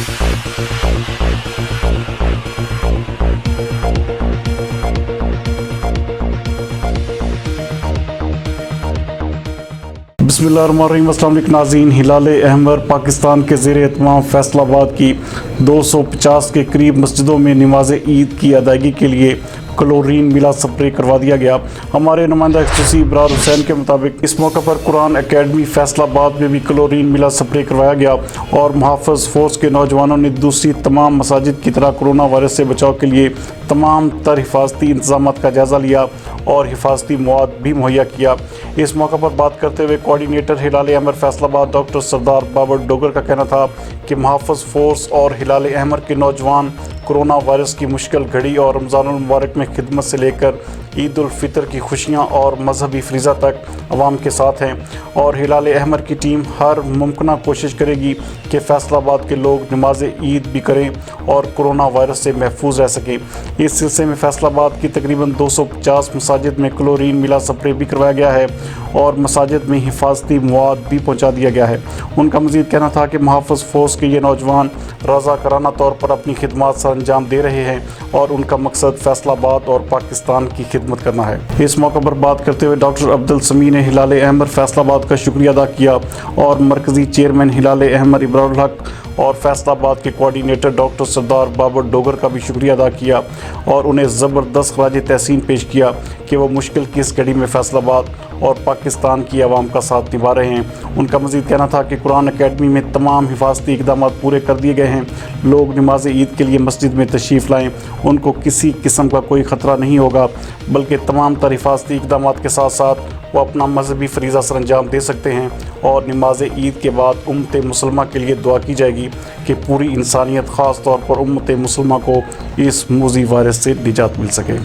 बिस्मिल्लाहिर्रहमानिर्रहीम। अस्सलाम वालेकुम नाज़रीन। हिलाल अहमर पाकिस्तान के ज़ेर एहतमाम फैसलाबाद की 250 के करीब मस्जिदों में नमाज ईद की अदायगी के लिए क्लोरीन मिला स्प्रे करवा दिया गया। हमारे नुमाइंदा एक्सक्लूसिव इब्रार हुसैन के मुताबिक इस मौके पर कुरान एकेडमी फैसलाबाद में भी क्लोरीन मिला स्प्रे करवाया गया और मुहाफ़िज़ फ़ोर्स के नौजवानों ने दूसरी तमाम मसाजिद की तरह कोरोना वायरस से बचाव के लिए तमाम तर हिफाजती इंतजाम का जायज़ा लिया और हिफाजती मवाद भी मुहैया किया। इस मौके पर बात करते हुए कोऑर्डिनेटर हिलाल अहमर फैसलाबाद डॉक्टर सरदार बाबर डोगर का कहना था कि मुहाफ़िज़ फ़ोर्स और हिलाल अहमर के नौजवान कोरोना वायरस की मुश्किल घड़ी और रमज़ानुल मुबारक में खिदमत से लेकर ईद उल फितर की खुशियाँ और मजहबी फ़रीज़ा तक अवाम के साथ हैं और हिलाल अहमर की टीम हर मुमकिन कोशिश करेगी कि फैसलाबाद के लोग नमाज ईद भी करें और कोरोना वायरस से महफूज रह सकें। इस सिलसिले में फैसलाबाद की तकरीबन 250 मसाजिद में क्लोरीन मिला स्प्रे भी करवाया गया है और मसाजिद में हिफाजती मवाद भी पहुँचा दिया गया है। उनका मज़ीद कहना था कि मुहाफ़िज़ फ़ोर्स के ये नौजवान रज़ाकाराना तौर पर अपनी खिदमत सर अंजाम दे रहे हैं और उनका मकसद फैसलाबाद और पाकिस्तान की खिदमत करना है। इस मौके पर बात करते हुए डॉक्टर अब्दुल समी ने हिलाल अहमर फैसलाबाद का शुक्रिया अदा किया और मरकज़ी चेयरमैन हिलाल अहमर इब्रारुल हक और फैसलाबाद के कोऑर्डिनेटर डॉक्टर सरदार बाबर डोगर का भी शुक्रिया अदा किया और उन्हें ज़बरदस्त खराज तहसीन पेश किया कि वो मुश्किल की इस घड़ी में फैसलाबाद और पाकिस्तान की आवाम का साथ निभा रहे हैं। उनका मज़ीद कहना था कि कुरान एकेडमी में तमाम हिफाजती इक़दाम पूरे कर दिए गए हैं। लोग नमाज ईद के लिए मस्जिद में तशरीफ़ लाएँ, उनको किसी किस्म का कोई ख़तरा नहीं होगा, बल्कि तमाम तर हिफाजती इक़दाम के साथ साथ वो अपना मजहबी फ़रीज़ा सर अंजाम दे सकते हैं और नमाज ईद के बाद उम्मत मुसलमा के लिए दुआ की जाएगी कि पूरी इंसानियत ख़ास तौर पर उम्मत मुसलमा को इस मूज़ी वायरस से निजात मिल सके।